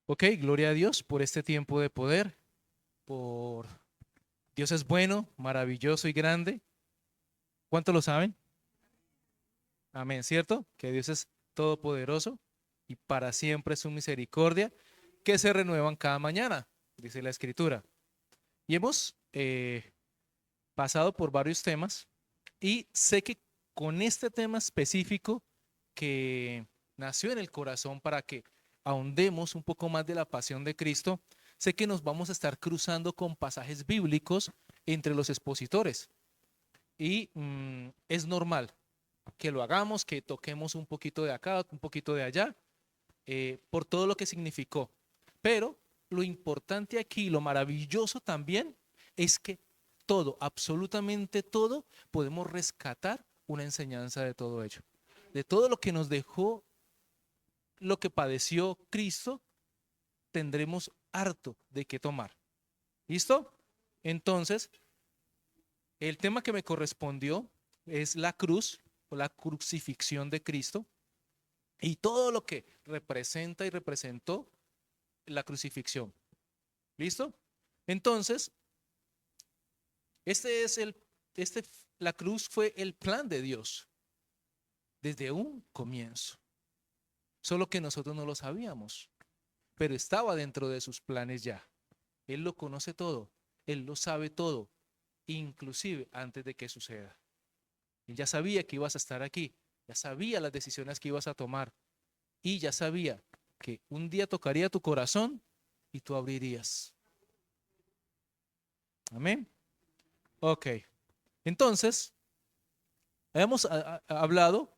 Ok, gloria a Dios por este tiempo de poder, por Dios es bueno, maravilloso y grande. ¿Cuánto lo saben? Amén, ¿cierto? Que Dios es todopoderoso y para siempre es su misericordia, que se renuevan cada mañana, dice la Escritura. Y hemos pasado por varios temas y sé que con este tema específico que nació en el corazón para que ahondemos un poco más de la pasión de Cristo, sé que nos vamos a estar cruzando con pasajes bíblicos entre los expositores y es normal que lo hagamos, que toquemos un poquito de acá, un poquito de allá, por todo lo que significó. Pero lo importante aquí, lo maravilloso también, es que todo, absolutamente todo, podemos rescatar una enseñanza de todo ello. De todo lo que nos dejó, lo que padeció Cristo, tendremos harto de qué tomar. ¿Listo? Entonces, el tema que me correspondió es la cruz o la crucifixión de Cristo y todo lo que representa y representó la crucifixión. ¿Listo? Entonces, este es el, este, la cruz fue el plan de Dios desde un comienzo. Solo que nosotros no lo sabíamos, pero estaba dentro de sus planes ya. Él lo conoce todo, Él lo sabe todo, inclusive antes de que suceda. Él ya sabía que ibas a estar aquí, ya sabía las decisiones que ibas a tomar y ya sabía que un día tocaría tu corazón y tú abrirías. Amén. Ok. Entonces, hemos hablado,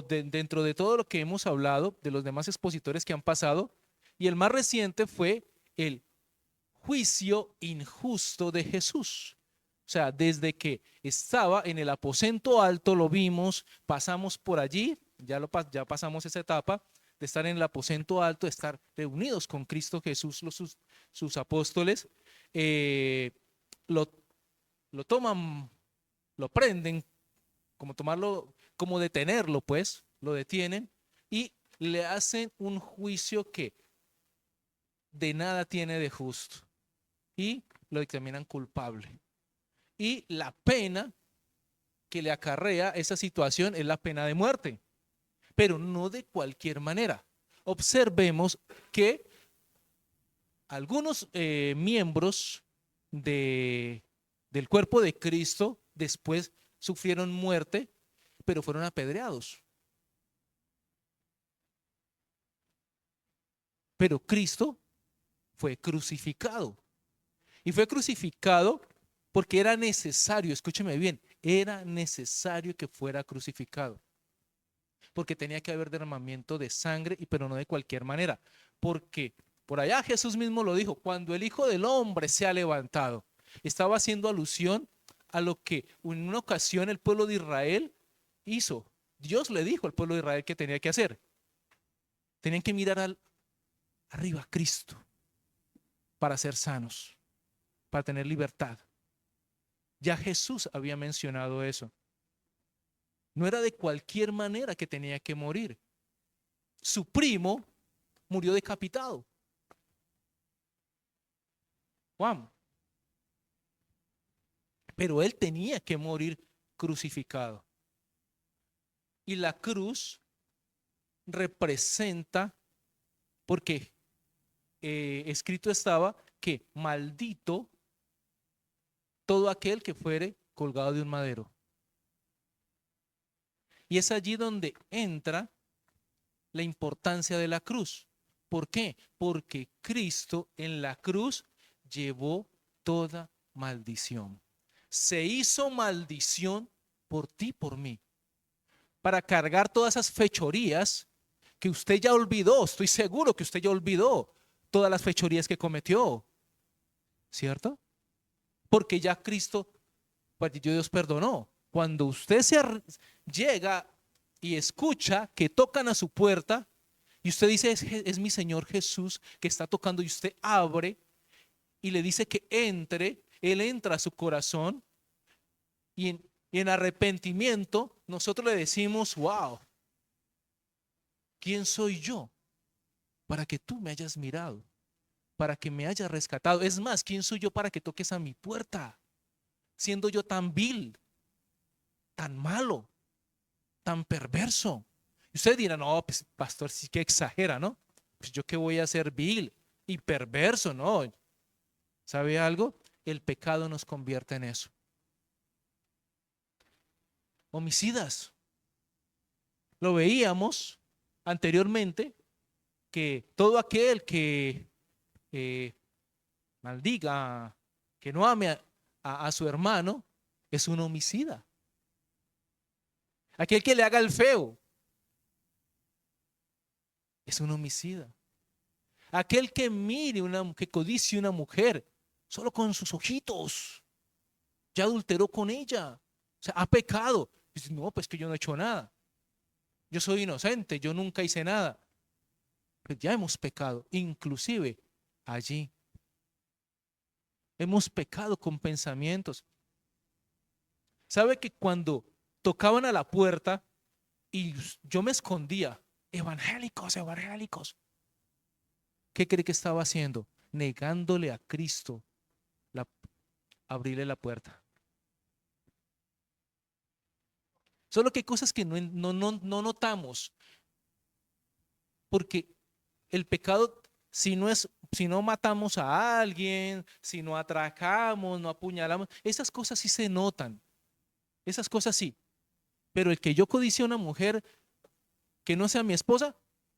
dentro de todo lo que hemos hablado, de los demás expositores que han pasado, y el más reciente fue el juicio injusto de Jesús. O sea, desde que estaba en el aposento alto, lo vimos, pasamos por allí, ya pasamos esa etapa de estar en el aposento alto, de estar reunidos con Cristo Jesús, sus apóstoles, eh, lo, lo toman, lo prenden, como tomarlo, como detenerlo, pues, lo detienen y le hacen un juicio que de nada tiene de justo y lo dictaminan culpable. Y la pena que le acarrea esa situación es la pena de muerte, pero no de cualquier manera. Observemos que algunos miembros de, del cuerpo de Cristo después sufrieron muerte, pero fueron apedreados. Pero Cristo fue crucificado. Y fue crucificado porque era necesario, escúcheme bien, era necesario que fuera crucificado. Porque tenía que haber derramamiento de sangre, pero no de cualquier manera. Porque por allá Jesús mismo lo dijo, cuando el Hijo del Hombre se ha levantado, estaba haciendo alusión a lo que en una ocasión el pueblo de Israel hizo. Dios le dijo al pueblo de Israel que tenía que hacer. Tenían que mirar arriba a Cristo para ser sanos, para tener libertad. Ya Jesús había mencionado eso. No era de cualquier manera que tenía que morir. Su primo murió decapitado. Juan. Pero él tenía que morir crucificado. Y la cruz representa, porque escrito estaba que maldito todo aquel que fuere colgado de un madero. Y es allí donde entra la importancia de la cruz. ¿Por qué? Porque Cristo en la cruz llevó toda maldición. Se hizo maldición por ti, por mí, para cargar todas esas fechorías que usted ya olvidó. Estoy seguro que usted ya olvidó todas las fechorías que cometió, ¿cierto? Porque ya Cristo, pues Dios perdonó. Cuando usted llega y escucha que tocan a su puerta y usted dice, es mi Señor Jesús que está tocando y usted abre y le dice que entre, Él entra a su corazón y en arrepentimiento nosotros le decimos, wow, ¿quién soy yo? para que tú me hayas mirado, para que me hayas rescatado. Es más, ¿quién soy yo para que toques a mi puerta? Siendo yo tan vil, tan malo, tan perverso. Y usted dirá, no, pues pastor, sí que exagera, ¿no? Pues yo qué voy a ser vil y perverso, ¿no? ¿Sabe algo? El pecado nos convierte en eso. Homicidas. Lo veíamos anteriormente que todo aquel que eh, maldiga, que no ame a su hermano, es un homicida. Aquel que le haga el feo es un homicida. Aquel que mire que codicie una mujer solo con sus ojitos, ya adulteró con ella, o sea, ha pecado. Dice, no, pues que yo no he hecho nada. Yo soy inocente, yo nunca hice nada. Pues ya hemos pecado, inclusive allí. Hemos pecado con pensamientos. ¿Sabe que cuando tocaban a la puerta y yo me escondía, evangélicos, evangélicos, ¿qué cree que estaba haciendo? Negándole a Cristo la, abrirle la puerta. Solo que hay cosas que no notamos, porque el pecado, si no matamos a alguien, si no atracamos, no apuñalamos, esas cosas sí se notan, esas cosas sí. Pero el que yo codicie a una mujer que no sea mi esposa,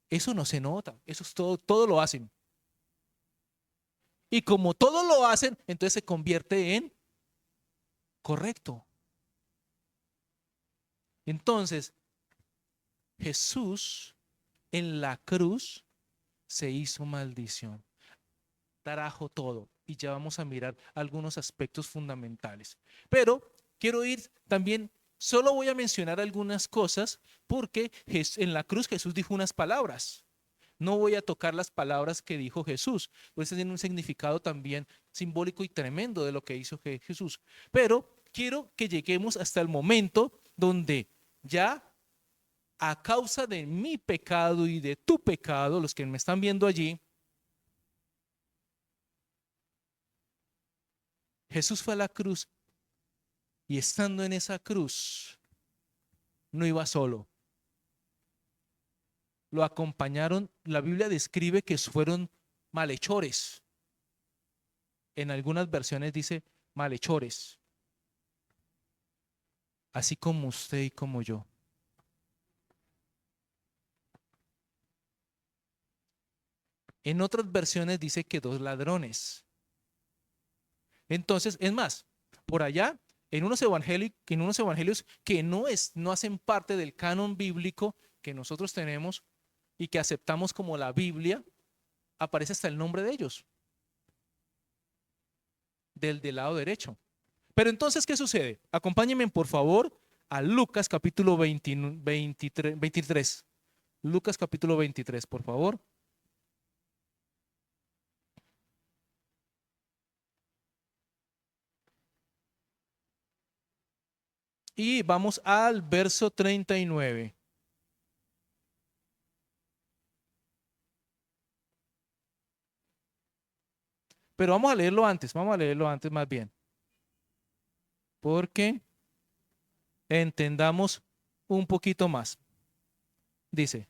eso no se nota, eso es todo lo hacen. Y como todo lo hacen, entonces se convierte en correcto. Entonces, Jesús en la cruz se hizo maldición, trajo todo y ya vamos a mirar algunos aspectos fundamentales. Pero quiero ir también, solo voy a mencionar algunas cosas porque en la cruz Jesús dijo unas palabras. No voy a tocar las palabras que dijo Jesús, pues tienen un significado también simbólico y tremendo de lo que hizo Jesús. Pero quiero que lleguemos hasta el momento donde ya a causa de mi pecado y de tu pecado, los que me están viendo allí, Jesús fue a la cruz y estando en esa cruz, no iba solo. Lo acompañaron, la Biblia describe que fueron malhechores. En algunas versiones dice malhechores, así como usted y como yo. En otras versiones dice que dos ladrones. Entonces, es más, por allá, en unos evangelios que no hacen parte del canon bíblico que nosotros tenemos y que aceptamos como la Biblia, aparece hasta el nombre de ellos, del lado derecho. Pero entonces, ¿qué sucede? Acompáñenme, por favor, a Lucas capítulo 23. Lucas capítulo 23, por favor. Y vamos al verso 39. Pero vamos a leerlo antes más bien, porque entendamos un poquito más. Dice,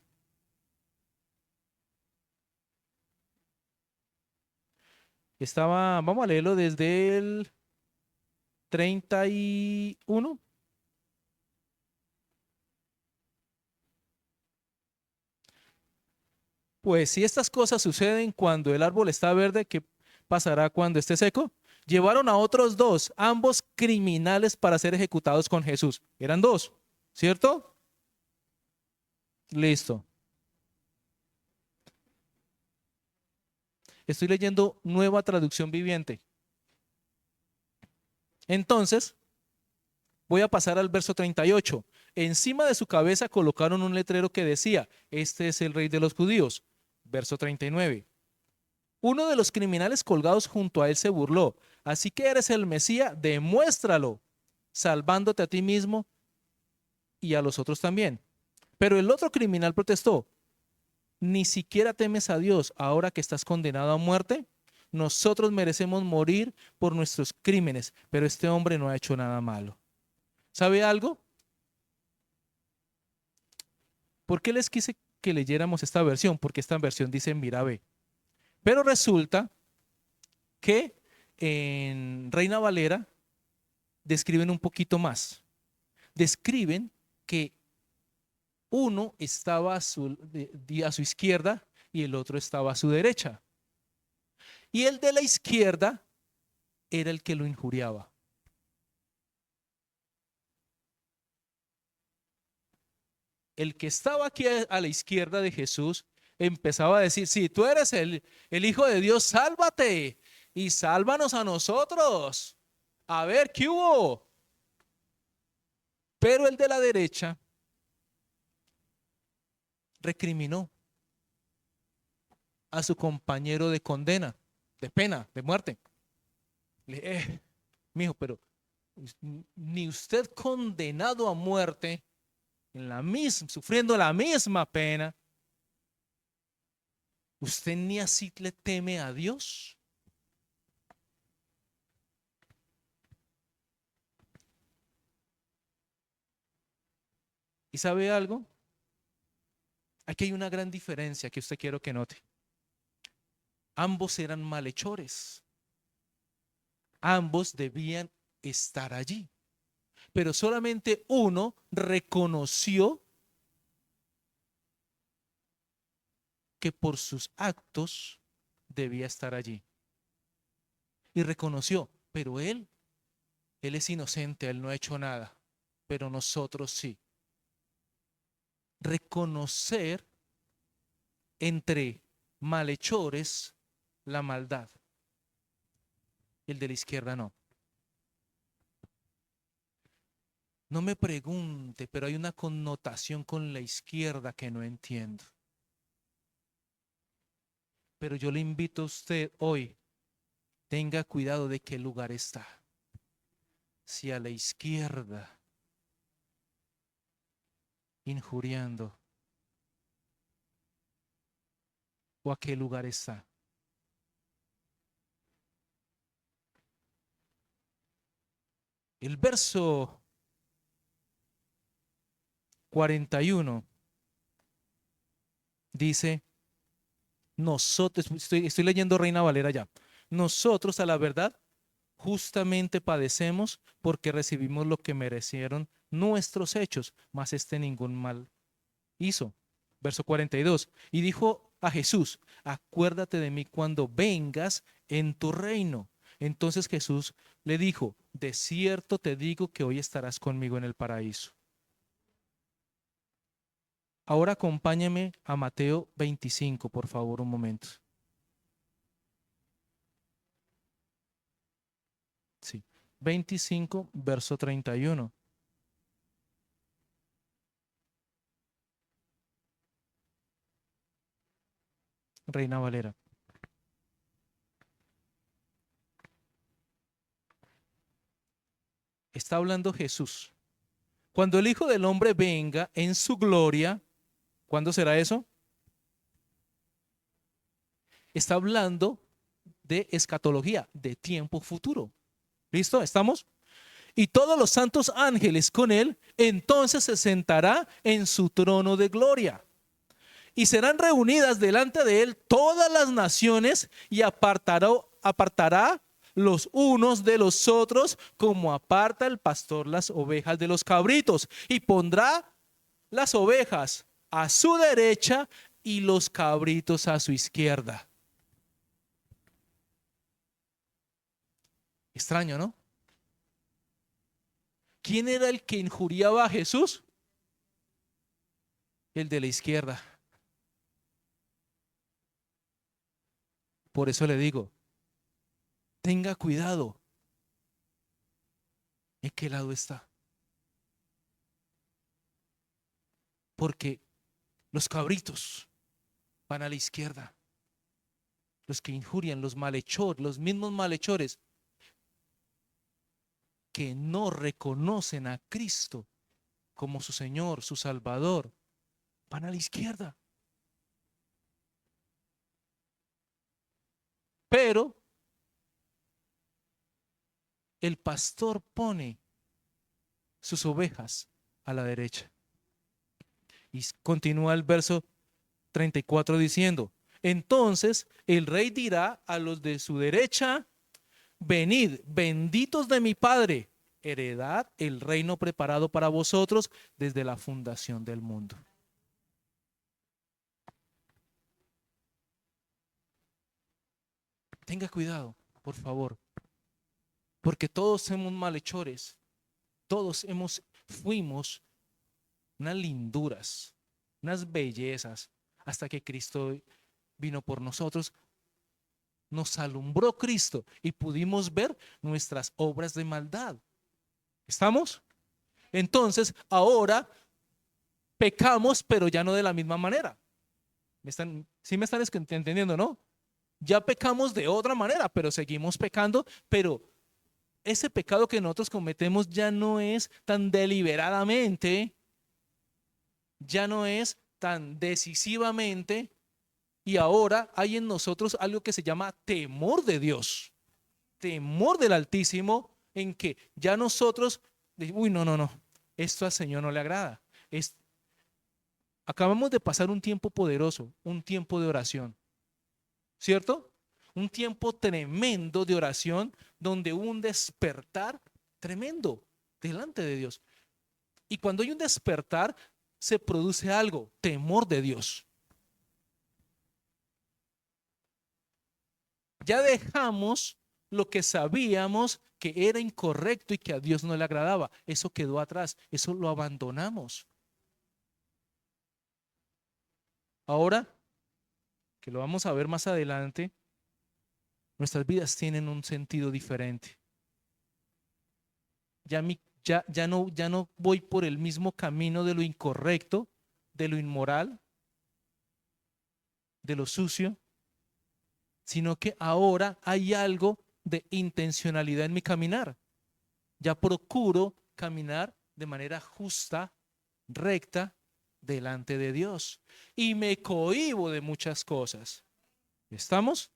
vamos a leerlo desde el 31. Pues si estas cosas suceden cuando el árbol está verde, ¿qué pasará cuando esté seco? Llevaron a otros dos, ambos criminales, para ser ejecutados con Jesús. Eran dos, ¿cierto? Listo. Estoy leyendo Nueva Traducción Viviente. Entonces, voy a pasar al verso 38. Encima de su cabeza colocaron un letrero que decía, este es el rey de los judíos. Verso 39. Uno de los criminales colgados junto a él se burló. Así que eres el Mesías, demuéstralo, salvándote a ti mismo y a los otros también. Pero el otro criminal protestó. ni siquiera temes a Dios ahora que estás condenado a muerte. Nosotros merecemos morir por nuestros crímenes, pero este hombre no ha hecho nada malo. ¿Sabe algo? ¿Por qué les quise que leyéramos esta versión? Porque esta versión dice mira ve. Pero resulta que en Reina Valera describen un poquito más. Describen que uno estaba a su izquierda y el otro estaba a su derecha. Y el de la izquierda era el que lo injuriaba. El que estaba aquí a la izquierda de Jesús empezaba a decir, si tú eres el Hijo de Dios, sálvate y sálvanos a nosotros. A ver, ¿qué hubo? Pero el de la derecha recriminó a su compañero de condena, de pena, de muerte. Le dije, mijo, pero ni usted condenado a muerte, en la misma, sufriendo la misma pena, ¿usted ni así le teme a Dios? ¿Y sabe algo? Aquí hay una gran diferencia que usted quiero que note. Ambos eran malhechores. Ambos debían estar allí. Pero solamente uno reconoció que por sus actos debía estar allí. Y reconoció, pero él es inocente, él no ha hecho nada. Pero nosotros sí. Reconocer entre malhechores la maldad. El de la izquierda no. No me pregunte, pero hay una connotación con la izquierda que no entiendo. Pero yo le invito a usted hoy, tenga cuidado de qué lugar está. Si a la izquierda, injuriando, o a qué lugar está. El verso 41 dice, nosotros, estoy leyendo Reina Valera ya, nosotros a la verdad justamente padecemos porque recibimos lo que merecieron nuestros hechos, mas este ningún mal hizo. Verso 42. Y dijo a Jesús, acuérdate de mí cuando vengas en tu reino. Entonces Jesús le dijo, de cierto te digo que hoy estarás conmigo en el paraíso. Ahora acompáñame a Mateo 25, por favor, un momento. Sí. 25, verso 31. Reina Valera. Está hablando Jesús. Cuando el Hijo del Hombre venga en su gloria, ¿cuándo será eso? Está hablando de escatología, de tiempo futuro. ¿Listo? ¿Estamos? Y todos los santos ángeles con él, entonces se sentará en su trono de gloria. Y serán reunidas delante de él todas las naciones y apartará los unos de los otros como aparta el pastor las ovejas de los cabritos. Y pondrá las ovejas a su derecha y los cabritos a su izquierda. Extraño, ¿no? ¿Quién era el que injuriaba a Jesús? El de la izquierda. Por eso le digo, tenga cuidado en qué lado está. Porque los cabritos van a la izquierda. Los que injurian, los malhechores, los mismos malhechores que no reconocen a Cristo como su Señor, su Salvador, van a la izquierda. Pero el pastor pone sus ovejas a la derecha. Y continúa el verso 34 diciendo, entonces el rey dirá a los de su derecha, venid, benditos de mi Padre, heredad el reino preparado para vosotros desde la fundación del mundo. Tenga cuidado, por favor, porque todos somos malhechores, todos fuimos unas linduras, unas bellezas, hasta que Cristo vino por nosotros, nos alumbró Cristo y pudimos ver nuestras obras de maldad. ¿Estamos? Entonces, ahora pecamos, pero ya no de la misma manera. ¿Sí me están entendiendo, no? Ya pecamos de otra manera, pero seguimos pecando, pero ese pecado que nosotros cometemos ya no es tan deliberadamente, ya no es tan decisivamente, y ahora hay en nosotros algo que se llama temor de Dios, temor del Altísimo, en que ya nosotros, uy, no, esto al Señor no le agrada. Acabamos de pasar un tiempo poderoso, un tiempo de oración, ¿cierto? Un tiempo tremendo de oración donde hubo un despertar tremendo delante de Dios. Y cuando hay un despertar, se produce algo, temor de Dios. Ya dejamos lo que sabíamos que era incorrecto y que a Dios no le agradaba. Eso quedó atrás, eso lo abandonamos. Ahora, que lo vamos a ver más adelante, nuestras vidas tienen un sentido diferente. Ya no voy por el mismo camino de lo incorrecto, de lo inmoral, de lo sucio, sino que ahora hay algo de intencionalidad en mi caminar. Ya procuro caminar de manera justa, recta, delante de Dios. Y me cohíbo de muchas cosas. ¿Estamos?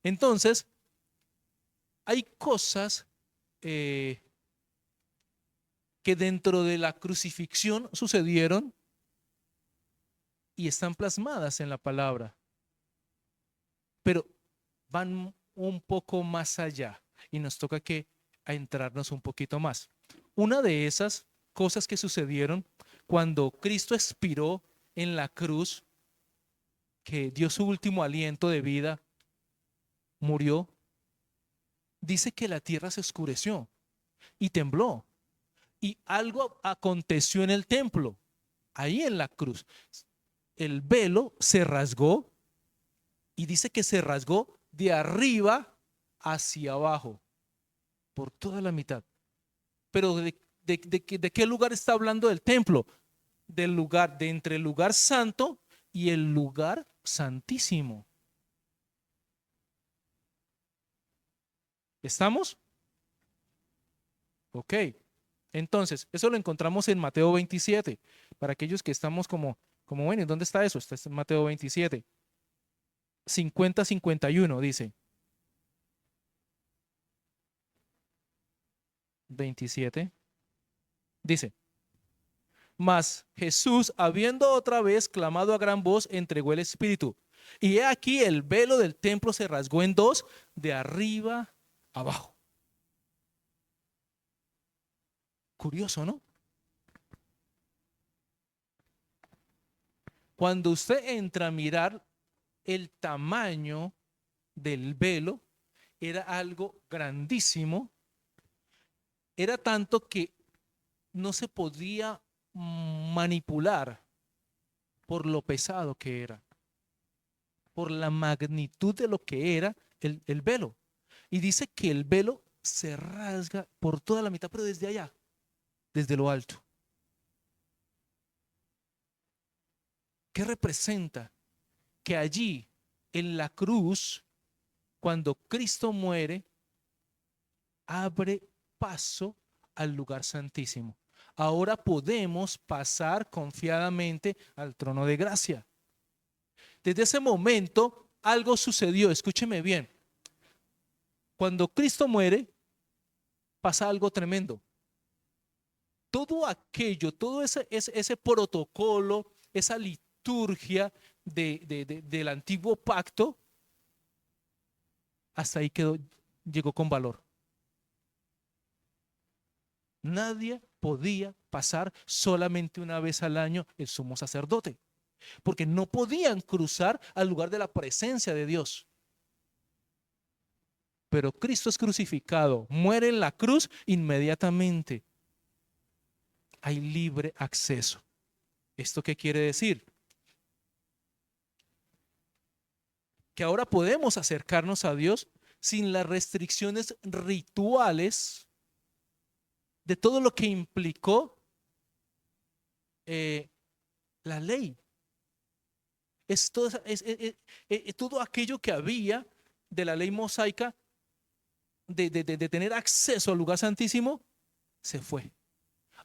Entonces, hay cosas que dentro de la crucifixión sucedieron y están plasmadas en la palabra, pero van un poco más allá y nos toca que entrarnos un poquito más. Una de esas cosas que sucedieron cuando Cristo expiró en la cruz, que dio su último aliento de vida, murió, dice que la tierra se oscureció y tembló. Y algo aconteció en el templo, ahí en la cruz. El velo se rasgó y dice que se rasgó de arriba hacia abajo, por toda la mitad. Pero ¿de qué lugar está hablando del templo? Del lugar, de entre el lugar santo y el lugar santísimo. ¿Estamos? Ok. Entonces, eso lo encontramos en Mateo 27. Para aquellos que estamos bueno, ¿dónde está eso? Está en Mateo 27. 50-51 dice. 27. Dice. Mas Jesús, habiendo otra vez clamado a gran voz, entregó el Espíritu. Y he aquí el velo del templo se rasgó en dos, de arriba abajo. Curioso, ¿no? Cuando usted entra a mirar el tamaño del velo, era algo grandísimo. Era tanto que no se podía manipular por lo pesado que era, por la magnitud de lo que era el velo. Y dice que el velo se rasga por toda la mitad, pero desde allá, desde lo alto. ¿Qué representa? Que allí, en la cruz, cuando Cristo muere, abre paso al lugar santísimo. Ahora podemos pasar confiadamente al trono de gracia. Desde ese momento algo sucedió, escúcheme bien. Cuando Cristo muere, pasa algo tremendo. Todo aquello, todo ese protocolo, esa liturgia del antiguo pacto, hasta ahí quedó, llegó con valor. Nadie podía pasar solamente una vez al año el sumo sacerdote, porque no podían cruzar al lugar de la presencia de Dios. Pero Cristo es crucificado, muere en la cruz, inmediatamente hay libre acceso. ¿Esto qué quiere decir? Que ahora podemos acercarnos a Dios sin las restricciones rituales de todo lo que implicó la ley. Es todo aquello que había de la ley mosaica de tener acceso al lugar santísimo, se fue.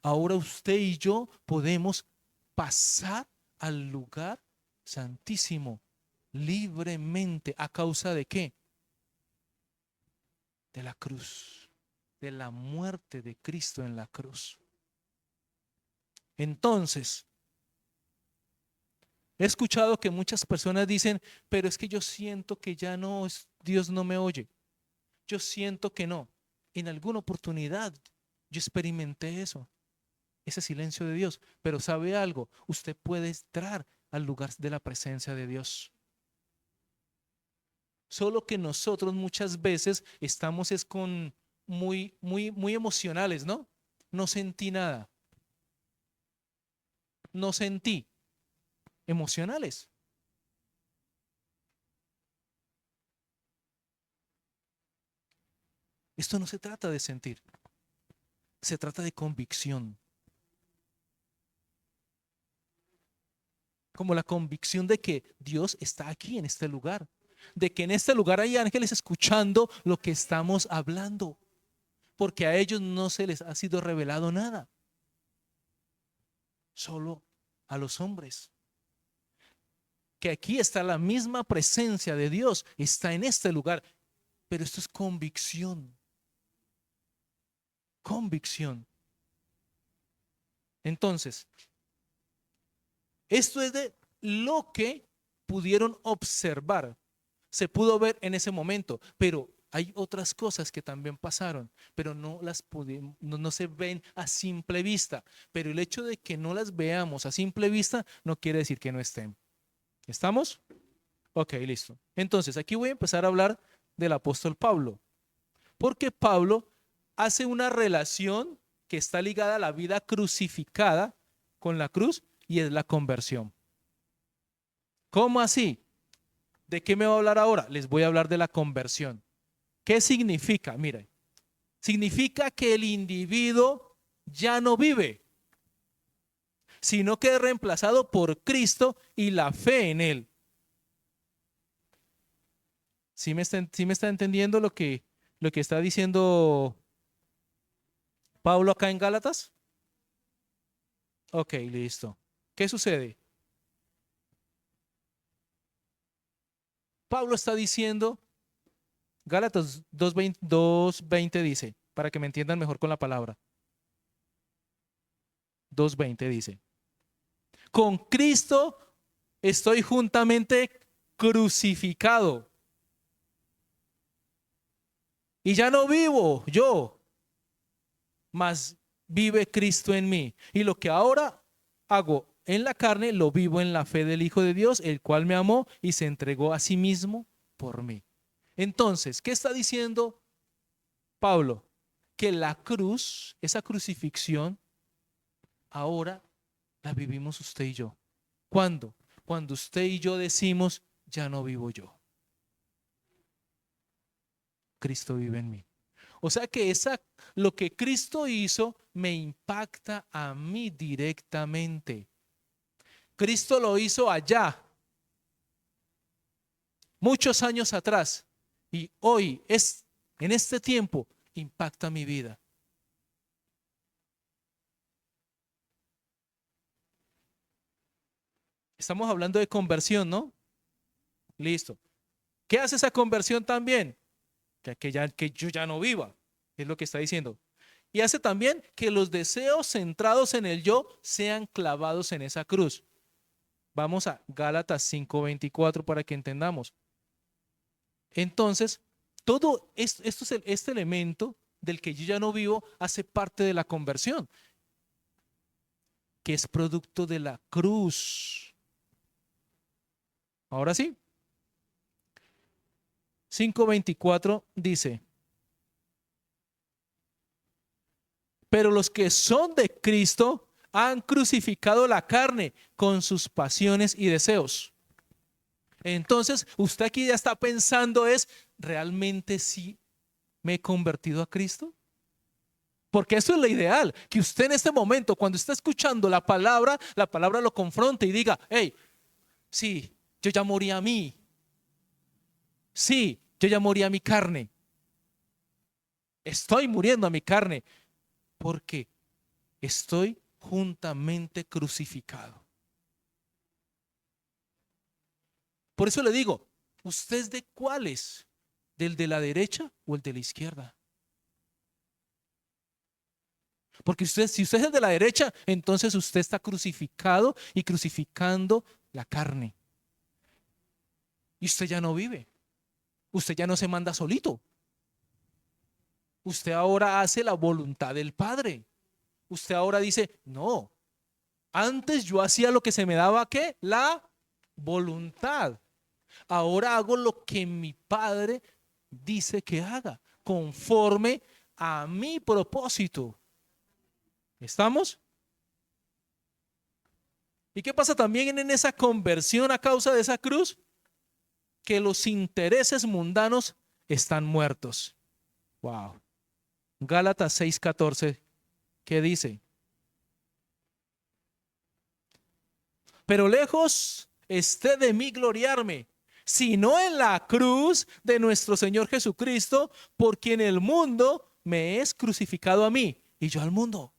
Ahora usted y yo podemos pasar al lugar santísimo libremente. ¿A causa de qué? De la cruz, de la muerte de Cristo en la cruz. Entonces, he escuchado que muchas personas dicen, pero es que yo siento que ya no, Dios no me oye. Yo siento que no. En alguna oportunidad yo experimenté eso, ese silencio de Dios. Pero ¿sabe algo? Usted puede entrar al lugar de la presencia de Dios. Solo que nosotros muchas veces estamos con muy emocionales, ¿no? No sentí nada. No sentí. Emocionales. Esto no se trata de sentir. Se trata de convicción. Como la convicción de que Dios está aquí en este lugar. De que en este lugar hay ángeles escuchando lo que estamos hablando. Porque a ellos no se les ha sido revelado nada. Solo a los hombres. Que aquí está la misma presencia de Dios. Está en este lugar. Pero esto es convicción. Convicción. Entonces, esto es de lo que pudieron observar. Se pudo ver en ese momento, pero hay otras cosas que también pasaron, pero no se ven a simple vista. Pero el hecho de que no las veamos a simple vista no quiere decir que no estén. ¿Estamos? Ok, listo. Entonces, aquí voy a empezar a hablar del apóstol Pablo, porque Pablo hace una relación que está ligada a la vida crucificada con la cruz y es la conversión. ¿Cómo así? ¿De qué me voy a hablar ahora? Les voy a hablar de la conversión. ¿Qué significa? Mire, significa que el individuo ya no vive, sino que es reemplazado por Cristo y la fe en Él. ¿Sí me está entendiendo lo que está diciendo Pablo acá en Gálatas? Ok, listo. ¿Qué sucede? Pablo está diciendo, Gálatas 2:20 dice, para que me entiendan mejor con la palabra. 2:20 dice, con Cristo estoy juntamente crucificado. Y ya no vivo yo, mas vive Cristo en mí. Y lo que ahora hago en la carne, lo vivo en la fe del Hijo de Dios, el cual me amó y se entregó a sí mismo por mí. Entonces, ¿qué está diciendo Pablo? Que la cruz, esa crucifixión, ahora la vivimos usted y yo. ¿Cuándo? Cuando usted y yo decimos, ya no vivo yo. Cristo vive en mí. O sea que lo que Cristo hizo me impacta a mí directamente. Cristo lo hizo allá, muchos años atrás, y hoy, en este tiempo, impacta mi vida. Estamos hablando de conversión, ¿no? Listo. ¿Qué hace esa conversión también? que yo ya no viva, es lo que está diciendo. Y hace también que los deseos centrados en el yo sean clavados en esa cruz. Vamos a Gálatas 5:24 para que entendamos. Entonces, este elemento del que yo ya no vivo hace parte de la conversión, que es producto de la cruz. Ahora sí, 5:24 dice: pero los que son de Cristo han crucificado la carne con sus pasiones y deseos. Entonces, usted aquí ya está pensando ¿realmente sí me he convertido a Cristo? Porque eso es lo ideal, que usted en este momento, cuando está escuchando la palabra lo confronte y diga: hey, sí, yo ya morí a mí. Sí, yo ya morí a mi carne. Estoy muriendo a mi carne porque estoy juntamente crucificado. Por eso le digo, ¿usted es de cuáles? ¿Del de la derecha o el de la izquierda? Porque si usted es el de la derecha, entonces usted está crucificado y crucificando la carne. Y usted ya no vive. Usted ya no se manda solito. Usted ahora hace la voluntad del Padre. Usted ahora dice: no, antes yo hacía lo que se me daba, ¿qué? La voluntad. Ahora hago lo que mi Padre dice que haga, conforme a mi propósito. ¿Estamos? ¿Y qué pasa también en esa conversión a causa de esa cruz? Que los intereses mundanos están muertos. Wow. Gálatas 6:14, ¿qué dice? Pero lejos esté de mí gloriarme, sino en la cruz de nuestro Señor Jesucristo, por quien el mundo me es crucificado a mí y yo al mundo.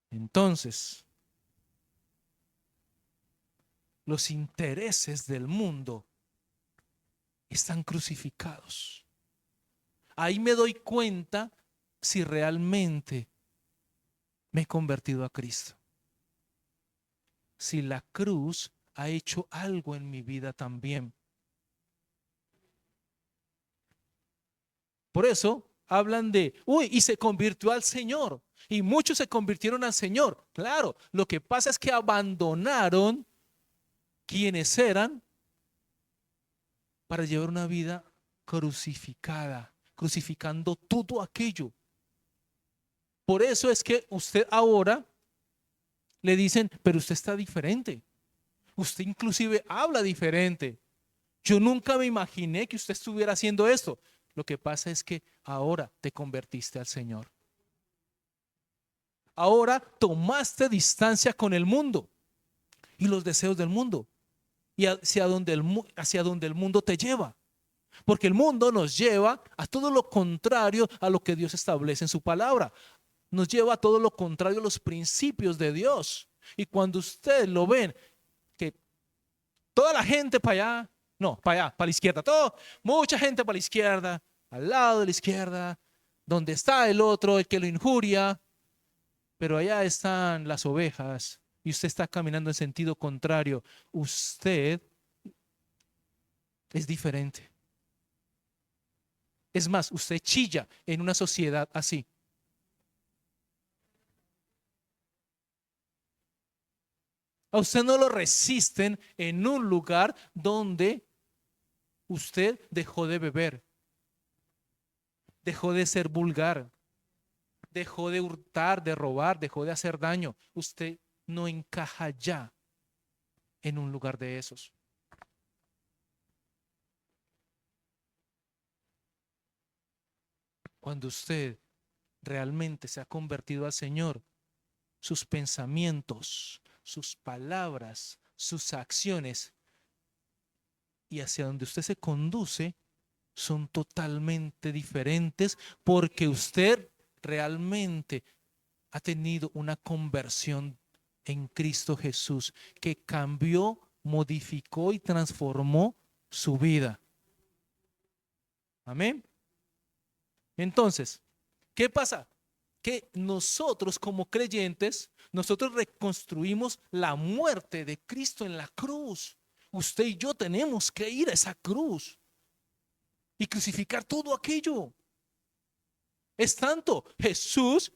Entonces, los intereses del mundo están crucificados. Ahí me doy cuenta si realmente me he convertido a Cristo. Si la cruz ha hecho algo en mi vida también. Por eso hablan de, y se convirtió al Señor. Y muchos se convirtieron al Señor. Claro, lo que pasa es que abandonaron quienes eran para llevar una vida crucificada, crucificando todo aquello. Por eso es que usted ahora le dicen: pero usted está diferente. Usted inclusive habla diferente. Yo nunca me imaginé que usted estuviera haciendo esto. Lo que pasa es que ahora te convertiste al Señor. Ahora tomaste distancia con el mundo y los deseos del mundo y hacia donde el mundo te lleva. Porque el mundo nos lleva a todo lo contrario a lo que Dios establece en su palabra. Nos lleva a todo lo contrario a los principios de Dios. Y cuando ustedes lo ven, que toda la gente para allá, no, para allá, para la izquierda, mucha gente para la izquierda, al lado de la izquierda, donde está el otro, el que lo injuria, pero allá están las ovejas y usted está caminando en sentido contrario. Usted es diferente. Es más, usted chilla en una sociedad así. A usted no lo resisten en un lugar donde usted dejó de beber, dejó de ser vulgar, dejó de hurtar, de robar, dejó de hacer daño. Usted no encaja ya en un lugar de esos. Cuando usted realmente se ha convertido al Señor, sus pensamientos, sus palabras, sus acciones y hacia donde usted se conduce son totalmente diferentes, porque usted realmente ha tenido una conversión en Cristo Jesús, que cambió, modificó y transformó su vida. Amén. Entonces, ¿qué pasa? Que nosotros como creyentes, nosotros reconstruimos la muerte de Cristo en la cruz. Usted y yo tenemos que ir a esa cruz y crucificar todo aquello. Es tanto, Jesús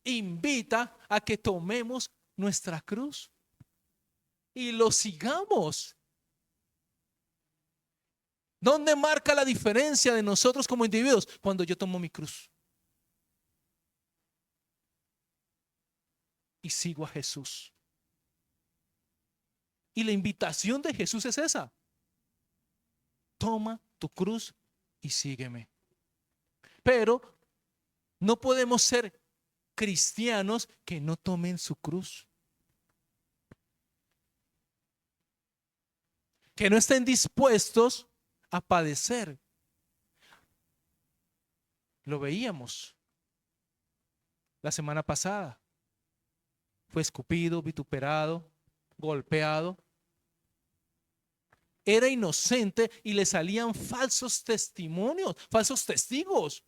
invita a que tomemos nuestra cruz y lo sigamos. ¿Dónde marca la diferencia de nosotros como individuos? Cuando yo tomo mi cruz y sigo a Jesús. Y la invitación de Jesús es esa: toma tu cruz y sígueme. Pero no podemos ser cristianos que no tomen su cruz, que no estén dispuestos a padecer. Lo veíamos la semana pasada. Fue escupido, vituperado, golpeado. Era inocente y le salían falsos testimonios, falsos testigos.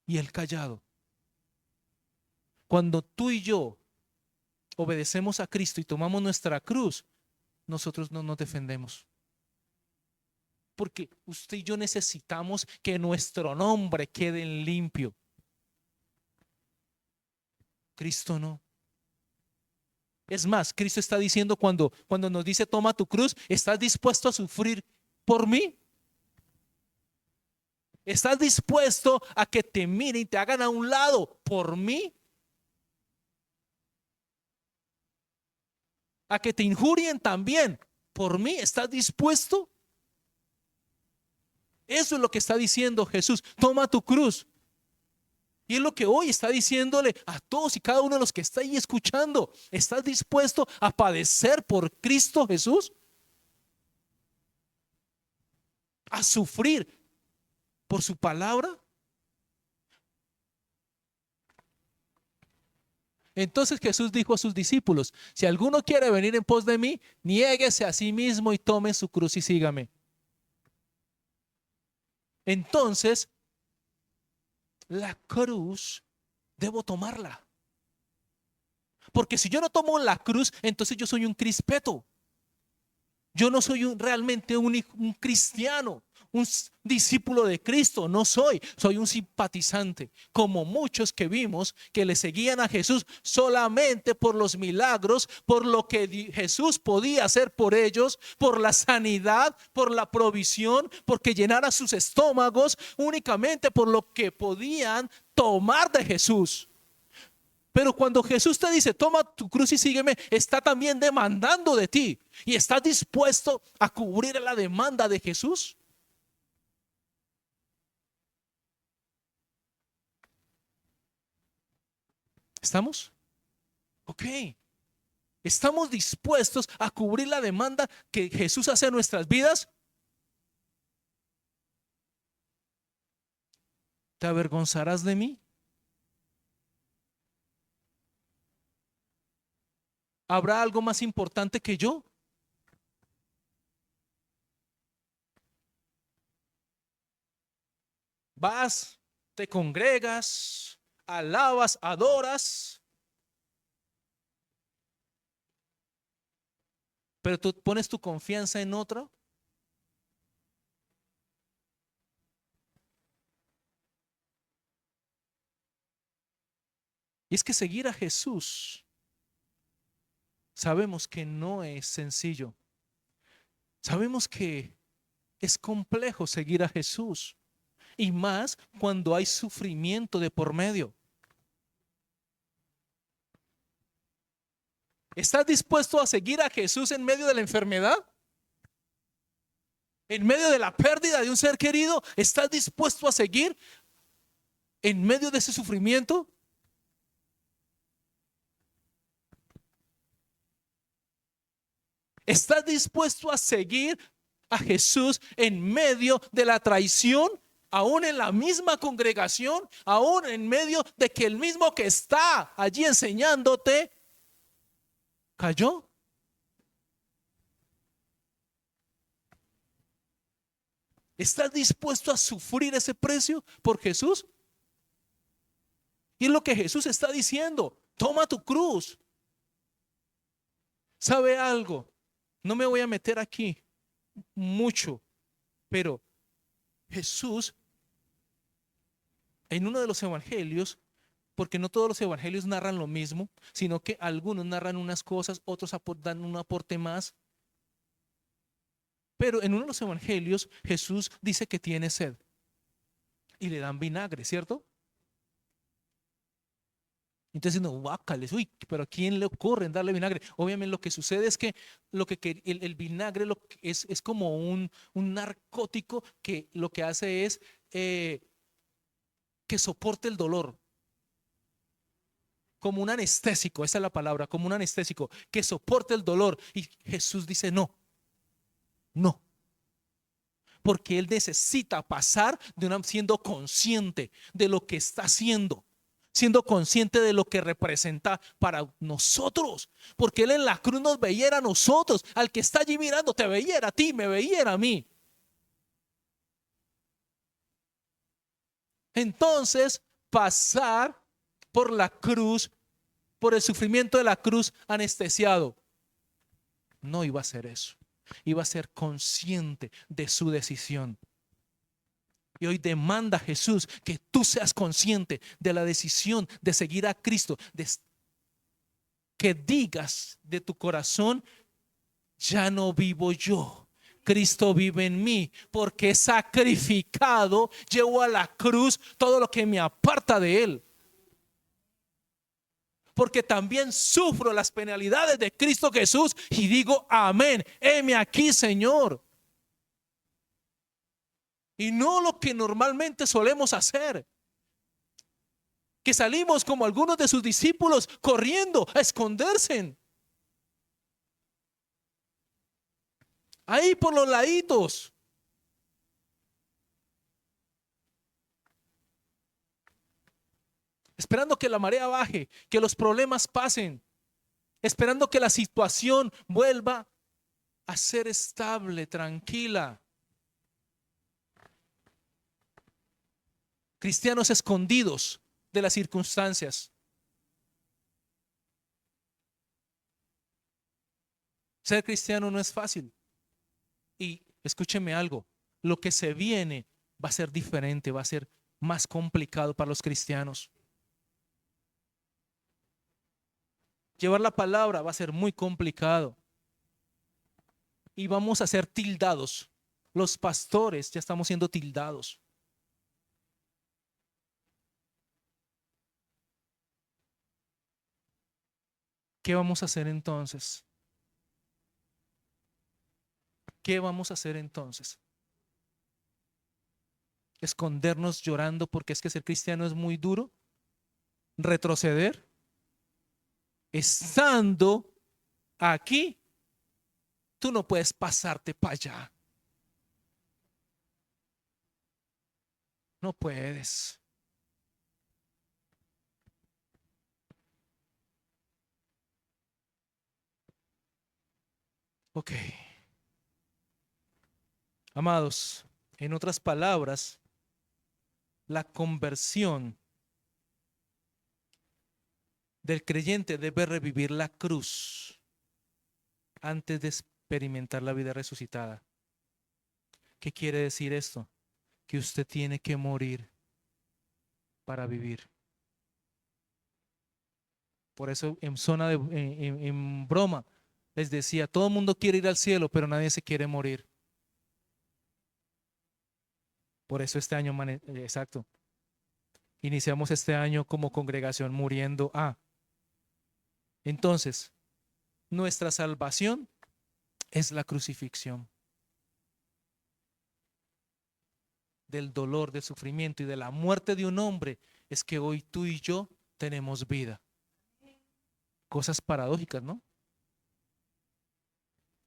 Y él callado. Cuando tú y yo obedecemos a Cristo y tomamos nuestra cruz, nosotros no nos defendemos. Porque usted y yo necesitamos que nuestro nombre quede en limpio. Cristo no. Es más, Cristo está diciendo cuando nos dice toma tu cruz, ¿estás dispuesto a sufrir por mí? ¿Estás dispuesto a que te miren y te hagan a un lado por mí? ¿A que te injurien también por mí? ¿Estás dispuesto? Eso es lo que está diciendo Jesús. Toma tu cruz. Y es lo que hoy está diciéndole a todos y cada uno de los que está ahí escuchando. ¿Estás dispuesto a padecer por Cristo Jesús? ¿A sufrir por su palabra? Entonces Jesús dijo a sus discípulos: si alguno quiere venir en pos de mí, niéguese a sí mismo y tome su cruz y sígame. Entonces, la cruz debo tomarla. Porque si yo no tomo la cruz, entonces yo soy un crispeto. Yo no soy realmente un cristiano, un discípulo de Cristo. No soy un simpatizante, como muchos que vimos que le seguían a Jesús solamente por los milagros, por lo que Jesús podía hacer por ellos, por la sanidad, por la provisión, porque llenara sus estómagos, únicamente por lo que podían tomar de Jesús. Pero cuando Jesús te dice toma tu cruz y sígueme, está también demandando de ti. ¿Y estás dispuesto a cubrir la demanda de Jesús? ¿Estamos? Ok. ¿Estamos dispuestos a cubrir la demanda que Jesús hace en nuestras vidas? ¿Te avergonzarás de mí? ¿Habrá algo más importante que yo? Vas, te congregas, alabas, adoras, pero tú pones tu confianza en otro. Y es que seguir a Jesús, sabemos que no es sencillo. Sabemos que es complejo seguir a Jesús. Y más cuando hay sufrimiento de por medio. ¿Estás dispuesto a seguir a Jesús en medio de la enfermedad? ¿En medio de la pérdida de un ser querido? ¿Estás dispuesto a seguir en medio de ese sufrimiento? ¿Estás dispuesto a seguir a Jesús en medio de la traición aún en la misma congregación, aún en medio de que el mismo que está allí enseñándote cayó. ¿Estás dispuesto a sufrir ese precio por Jesús? Y es lo que Jesús está diciendo. Toma tu cruz. ¿Sabe algo? No me voy a meter aquí mucho, pero Jesús en uno de los evangelios, porque no todos los evangelios narran lo mismo, sino que algunos narran unas cosas, otros dan un aporte más. Pero en uno de los evangelios Jesús dice que tiene sed y le dan vinagre, ¿cierto? Entonces no, guácales, uy, pero ¿a quién le ocurre darle vinagre? Obviamente lo que sucede es que, el vinagre es como un narcótico que lo que hace es que soporte el dolor, como un anestésico, esa es la palabra, como un anestésico, que soporte el dolor. Y Jesús dice, no, no, porque Él necesita pasar siendo consciente de lo que está haciendo, siendo consciente de lo que representa para nosotros, porque Él en la cruz nos veía a nosotros, al que está allí mirando, te veía a ti, me veía a mí. Entonces, pasar por la cruz, por el sufrimiento de la cruz anestesiado, no iba a ser eso. Iba a ser consciente de su decisión. Y hoy demanda Jesús que tú seas consciente de la decisión de seguir a Cristo, que digas de tu corazón, ya no vivo yo, Cristo vive en mí, porque he sacrificado, llevo a la cruz todo lo que me aparta de Él. Porque también sufro las penalidades de Cristo Jesús y digo, amén, heme aquí, Señor. Y no lo que normalmente solemos hacer, que salimos como algunos de sus discípulos corriendo a esconderse ahí por los laditos, esperando que la marea baje, que los problemas pasen, esperando que la situación vuelva a ser estable, tranquila. Cristianos escondidos de las circunstancias. Ser cristiano no es fácil. Y escúcheme algo, lo que se viene va a ser diferente, va a ser más complicado para los cristianos. Llevar la palabra va a ser muy complicado. Y vamos a ser tildados. Los pastores ya estamos siendo tildados. ¿Qué vamos a hacer entonces? ¿Qué vamos a hacer entonces? ¿Escondernos llorando porque es que ser cristiano es muy duro? ¿Retroceder? Estando aquí, tú no puedes pasarte para allá. No puedes. Ok. Amados, en otras palabras, la conversión del creyente debe revivir la cruz antes de experimentar la vida resucitada. ¿Qué quiere decir esto? Que usted tiene que morir para vivir. Por eso en zona de en broma les decía, todo el mundo quiere ir al cielo, pero nadie se quiere morir. Por eso este año, exacto, iniciamos este año como congregación muriendo a. Entonces, nuestra salvación es la crucifixión. Del dolor, del sufrimiento y de la muerte de un hombre es que hoy tú y yo tenemos vida. Cosas paradójicas, ¿no?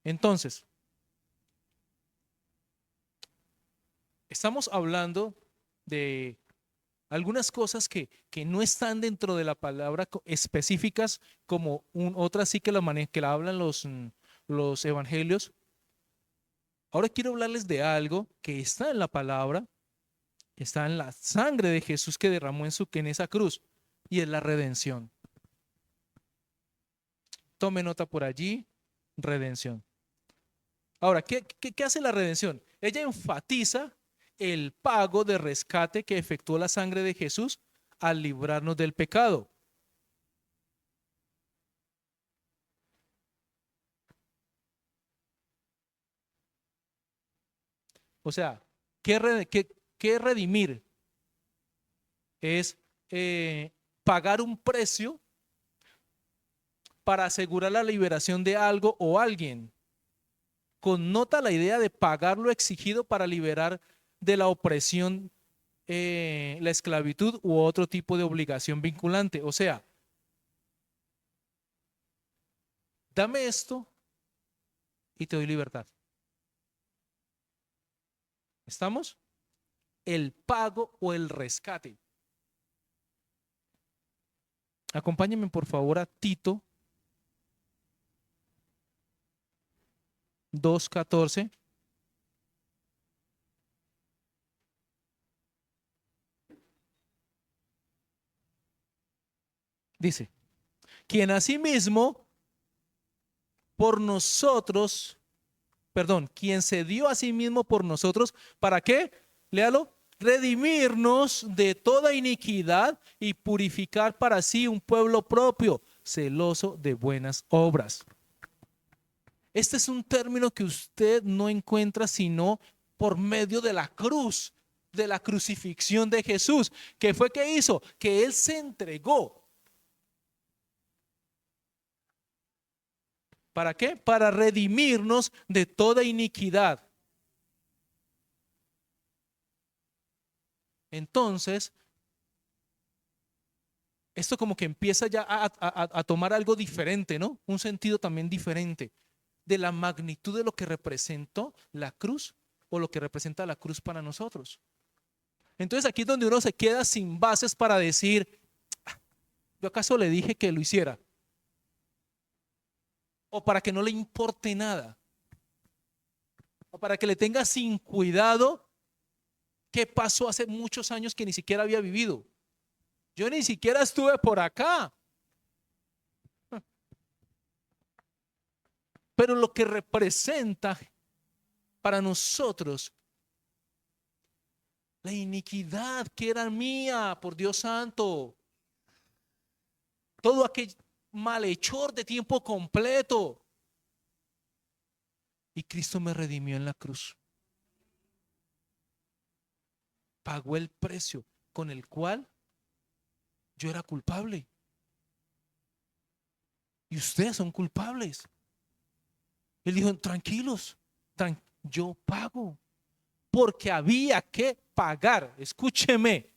Entonces, estamos hablando de algunas cosas que no están dentro de la palabra específicas, como otras sí que que la hablan los evangelios. Ahora quiero hablarles de algo que está en la palabra, está en la sangre de Jesús que derramó en esa cruz, y es la redención. Tome nota por allí, redención. Ahora, ¿qué hace la redención? Ella enfatiza el pago de rescate que efectuó la sangre de Jesús al librarnos del pecado. O sea, ¿qué redimir? Es pagar un precio para asegurar la liberación de algo o alguien. Connota la idea de pagar lo exigido para liberar de la opresión, la esclavitud u otro tipo de obligación vinculante. O sea, dame esto y te doy libertad. ¿Estamos? El pago o el rescate. Acompáñenme por favor a Tito 2:14. Dice, quien asimismo por nosotros, perdón, quien se dio a sí mismo por nosotros, ¿para qué? Léalo. Redimirnos de toda iniquidad y purificar para sí un pueblo propio, celoso de buenas obras. Este es un término que usted no encuentra sino por medio de la cruz, de la crucifixión de Jesús. ¿Qué fue que hizo? Que Él se entregó. ¿Para qué? Para redimirnos de toda iniquidad. Entonces, esto como que empieza ya a tomar algo diferente, ¿no? Un sentido también diferente de la magnitud de lo que representó la cruz o lo que representa la cruz para nosotros. Entonces aquí es donde uno se queda sin bases para decir, ¿yo acaso le dije que lo hiciera? O para que no le importe nada. O para que le tenga sin cuidado qué pasó hace muchos años que ni siquiera había vivido. Yo ni siquiera estuve por acá. Pero lo que representa para nosotros la iniquidad que era mía, por Dios santo. Todo aquel malhechor de tiempo completo. Y Cristo me redimió en la cruz. Pagó el precio con el cual yo era culpable. Y ustedes son culpables. Él dijo, tranquilos, yo pago. Porque había que pagar. Escúcheme.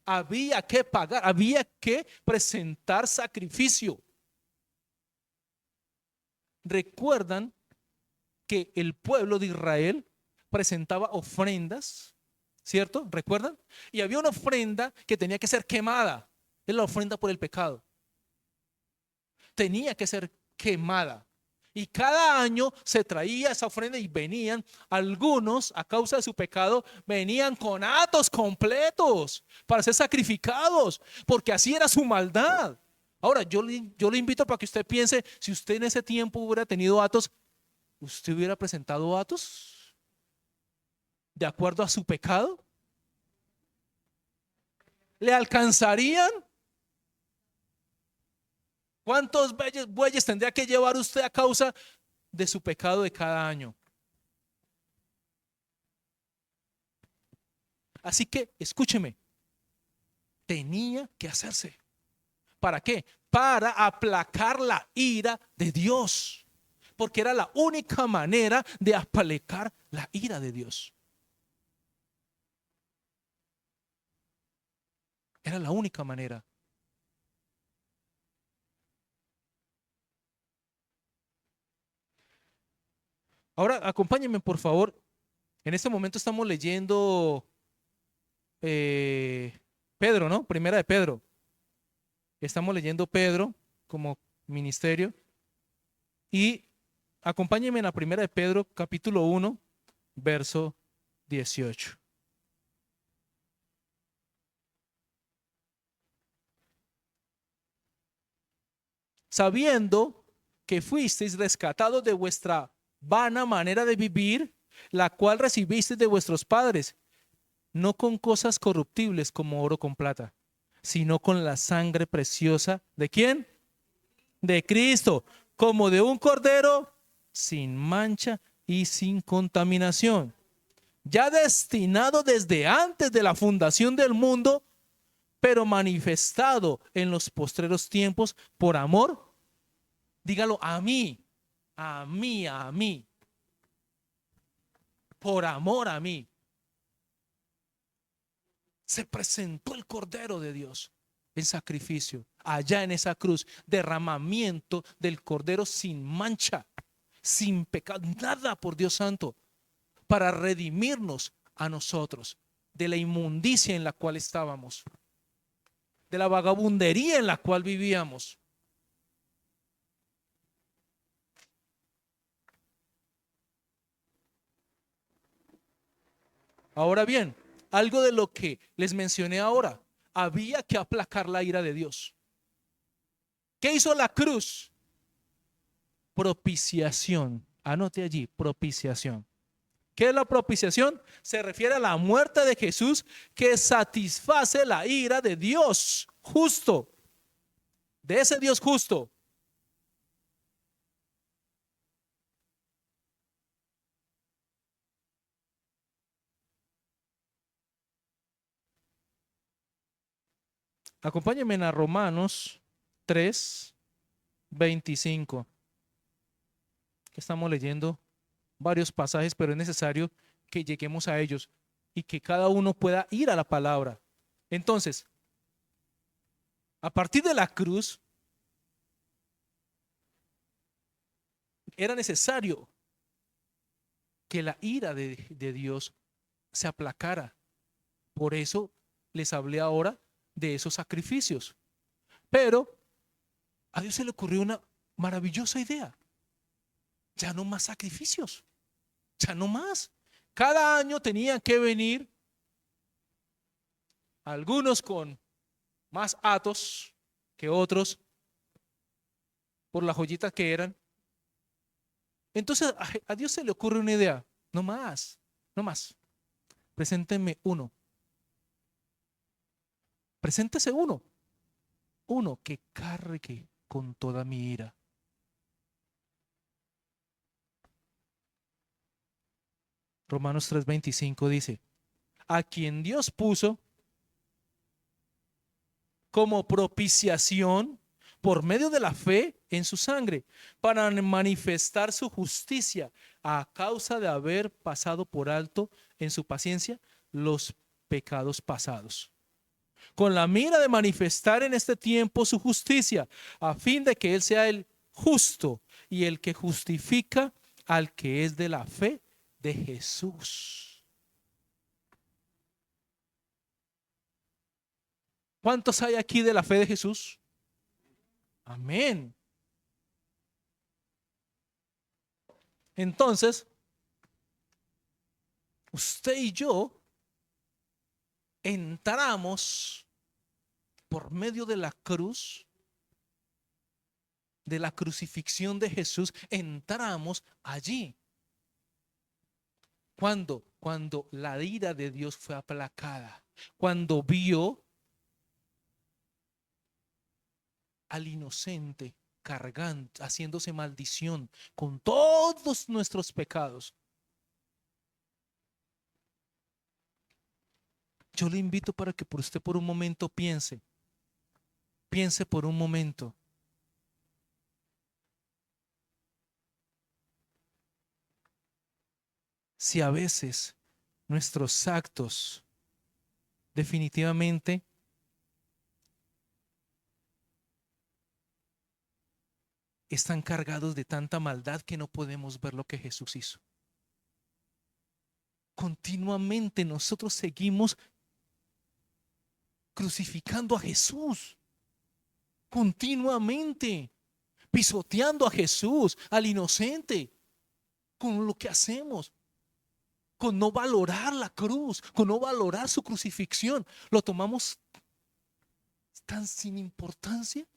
Había que pagar, había que presentar sacrificio. Recuerdan que el pueblo de Israel presentaba ofrendas, ¿cierto? ¿Recuerdan? Y había una ofrenda que tenía que ser quemada. Es la ofrenda por el pecado. Tenía que ser quemada. Y cada año se traía esa ofrenda y venían algunos, a causa de su pecado, venían con hatos completos para ser sacrificados, porque así era su maldad. Ahora, yo le invito para que usted piense, si usted en ese tiempo hubiera tenido hatos, ¿usted hubiera presentado hatos de acuerdo a su pecado? ¿Le alcanzarían? ¿Cuántos bueyes tendría que llevar usted a causa de su pecado de cada año? Así que, escúcheme, tenía que hacerse. ¿Para qué? Para aplacar la ira de Dios. Porque era la única manera de aplacar la ira de Dios. Era la única manera. Ahora, acompáñenme, por favor. En este momento estamos leyendo Pedro, ¿no? Primera de Pedro. Estamos leyendo Pedro como ministerio. Y acompáñenme en la primera de Pedro, capítulo 1, verso 18. Sabiendo que fuisteis rescatados de vuestra vana manera de vivir, la cual recibisteis de vuestros padres, no con cosas corruptibles como oro con plata, sino con la sangre preciosa. ¿De quién? De Cristo, como de un cordero sin mancha y sin contaminación, ya destinado desde antes de la fundación del mundo, pero manifestado en los postreros tiempos por amor. Dígalo, a mí, a mí, a mí, por amor a mí. Se presentó el Cordero de Dios en sacrificio, allá en esa cruz, derramamiento del Cordero sin mancha, sin pecado, nada, por Dios santo, para redimirnos a nosotros de la inmundicia en la cual estábamos, de la vagabundería en la cual vivíamos. Ahora bien, algo de lo que les mencioné ahora, había que aplacar la ira de Dios. ¿Qué hizo la cruz? Propiciación. Anote allí, propiciación. ¿Qué es la propiciación? Se refiere a la muerte de Jesús que satisface la ira de Dios justo, de ese Dios justo. Acompáñenme a Romanos 3:25. Estamos leyendo varios pasajes, pero es necesario que lleguemos a ellos y que cada uno pueda ir a la palabra. Entonces, a partir de la cruz, era necesario que la ira de Dios se aplacara. Por eso les hablé ahora de esos sacrificios. Pero a Dios se le ocurrió una maravillosa idea. Ya no más sacrificios, ya no más. Cada año tenían que venir algunos con más atos que otros por las joyitas que eran. Entonces a Dios se le ocurre una idea. No más, no más. Preséntenme uno. Preséntese uno. Uno que cargue con toda mi ira. Romanos 3:25 dice, a quien Dios puso como propiciación por medio de la fe en su sangre, para manifestar su justicia a causa de haber pasado por alto en su paciencia los pecados pasados, con la mira de manifestar en este tiempo su justicia, a fin de que Él sea el justo y el que justifica al que es de la fe de Jesús. ¿Cuántos hay aquí de la fe de Jesús? Amén. Entonces, usted y yo entramos por medio de la cruz, de la crucifixión de Jesús, entramos allí. Cuando la ira de Dios fue aplacada, cuando vio al inocente cargando, haciéndose maldición con todos nuestros pecados. Yo le invito para que por usted por un momento piense por un momento. Si a veces nuestros actos definitivamente están cargados de tanta maldad que no podemos ver lo que Jesús hizo. Continuamente nosotros seguimos crucificando a Jesús continuamente, pisoteando a Jesús, al inocente, con lo que hacemos, con no valorar la cruz, con no valorar su crucifixión. Lo tomamos tan sin importancia.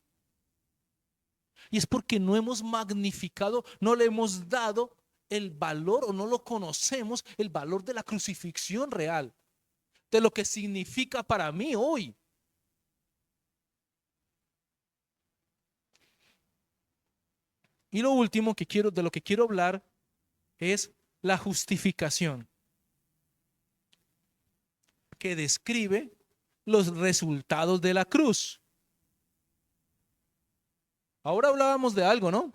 Y es porque no hemos magnificado, no le hemos dado el valor o no lo conocemos, el valor de la crucifixión real, de lo que significa para mí hoy. Y lo último que quiero, de lo que quiero hablar es la justificación, que describe los resultados de la cruz. Ahora hablábamos de algo, ¿no?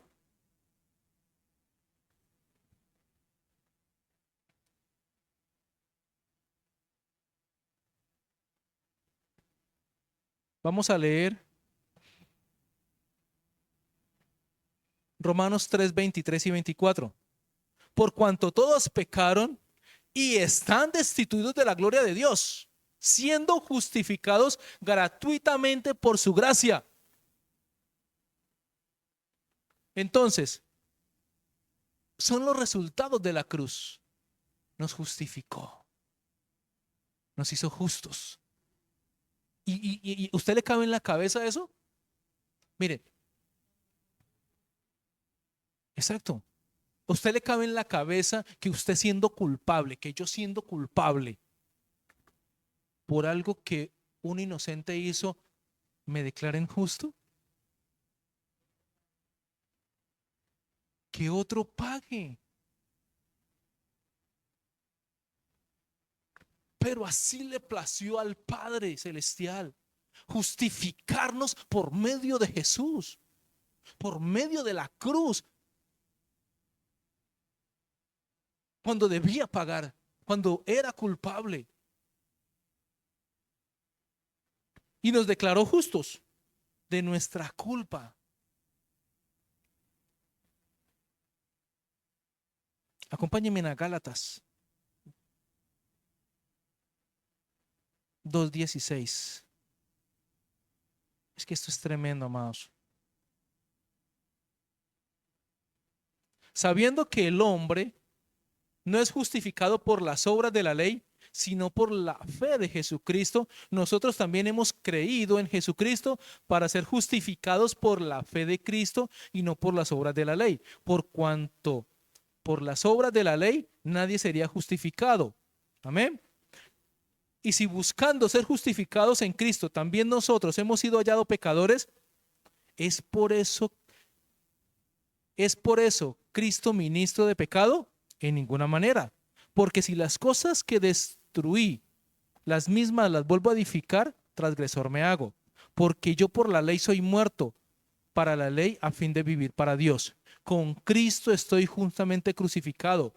Vamos a leer Romanos 3, 23 y 24. Por cuanto todos pecaron y están destituidos de la gloria de Dios, siendo justificados gratuitamente por su gracia. Entonces, son los resultados de la cruz. Nos justificó, nos hizo justos. ¿Y usted le cabe en la cabeza eso? Mire, exacto. ¿Usted le cabe en la cabeza que usted siendo culpable, que yo siendo culpable por algo que un inocente hizo, me declaren justo? Que otro pague. Pero así le plació al Padre Celestial justificarnos por medio de Jesús, por medio de la cruz, cuando debía pagar, cuando era culpable. Y nos declaró justos de nuestra culpa. Acompáñenme a Gálatas 2:16. Es que esto es tremendo, amados. Sabiendo que el hombre no es justificado por las obras de la ley, sino por la fe de Jesucristo, nosotros también hemos creído en Jesucristo para ser justificados por la fe de Cristo y no por las obras de la ley. Por cuanto por las obras de la ley nadie sería justificado. Amén. Y si buscando ser justificados en Cristo también nosotros hemos sido hallados pecadores, es por eso, Cristo ministro de pecado, en ninguna manera. Porque si las cosas que destruí, las mismas las vuelvo a edificar, transgresor me hago. Porque yo por la ley soy muerto para la ley a fin de vivir para Dios. Con Cristo estoy juntamente crucificado.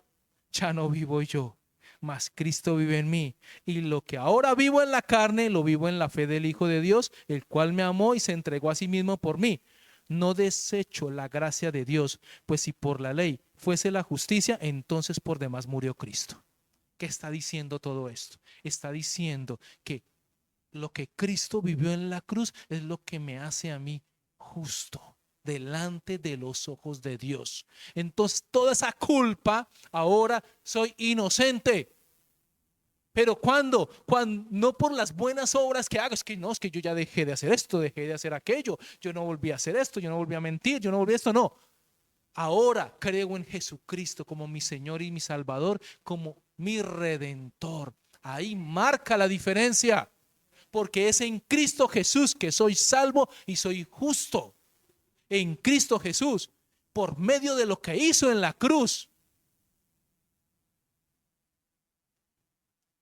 Ya no vivo yo, mas Cristo vive en mí. Y lo que ahora vivo en la carne, lo vivo en la fe del Hijo de Dios, el cual me amó y se entregó a sí mismo por mí. No desecho la gracia de Dios, pues si por la ley fuese la justicia, entonces por demás murió Cristo. ¿Qué está diciendo todo esto? Está diciendo que lo que Cristo vivió en la cruz es lo que me hace a mí justo delante de los ojos de Dios. Entonces toda esa culpa, ahora soy inocente. Pero cuando no por las buenas obras que hago, es que no, es que yo ya dejé de hacer esto, dejé de hacer aquello, yo no volví a hacer esto, yo no volví a mentir, yo no volví a esto, no. Ahora creo en Jesucristo como mi Señor y mi Salvador, como mi Redentor. Ahí marca la diferencia, porque es en Cristo Jesús que soy salvo y soy justo. En Cristo Jesús, por medio de lo que hizo en la cruz.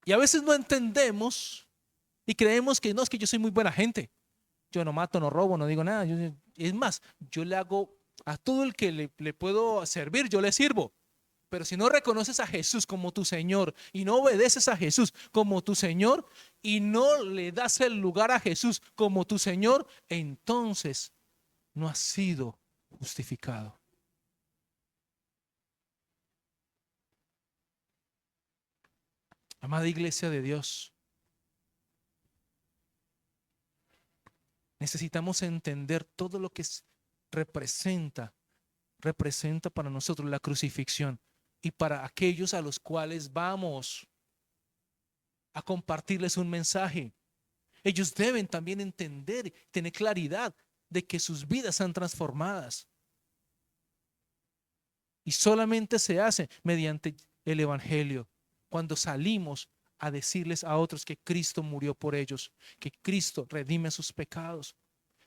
Y a veces no entendemos y creemos que no, es que yo soy muy buena gente. Yo no mato, no robo, no digo nada. Es más, yo le hago a todo el que le puedo servir, yo le sirvo. Pero si no reconoces a Jesús como tu Señor y no obedeces a Jesús como tu Señor y no le das el lugar a Jesús como tu Señor, entonces no has sido justificado. Amada iglesia de Dios, Necesitamos entender todo lo que representa para nosotros la crucifixión y para aquellos a los cuales vamos a compartirles un mensaje. Ellos deben también entender, tener claridad de que sus vidas son transformadas. Y solamente se hace mediante el Evangelio, cuando salimos a decirles a otros que Cristo murió por ellos, que Cristo redime sus pecados,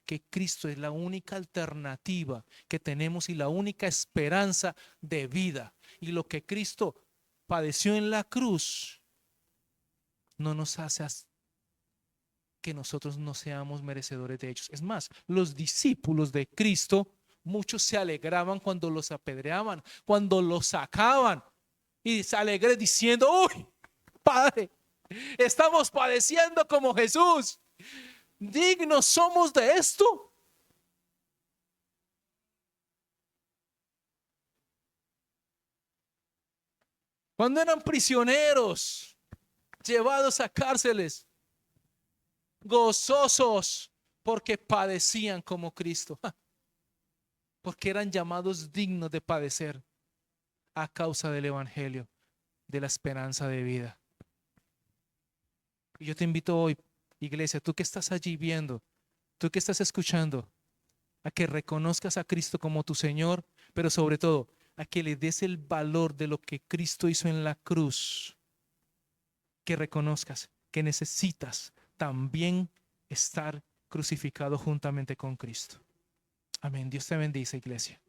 que Cristo es la única alternativa que tenemos y la única esperanza de vida. Y lo que Cristo padeció en la cruz no nos hace que nosotros no seamos merecedores de ellos. Es más, los discípulos de Cristo, muchos se alegraban cuando los apedreaban, cuando los sacaban, y se alegran diciendo: uy, Padre, estamos padeciendo como Jesús, dignos somos de esto. Cuando eran prisioneros, llevados a cárceles, gozosos porque padecían como Cristo, porque eran llamados dignos de padecer a causa del Evangelio, de la esperanza de vida. Y yo te invito hoy, iglesia, tú que estás allí viendo, tú que estás escuchando, a que reconozcas a Cristo como tu Señor, pero sobre todo a que le des el valor de lo que Cristo hizo en la cruz, que reconozcas que necesitas también estar crucificado juntamente con Cristo. Amén. Dios te bendice, iglesia.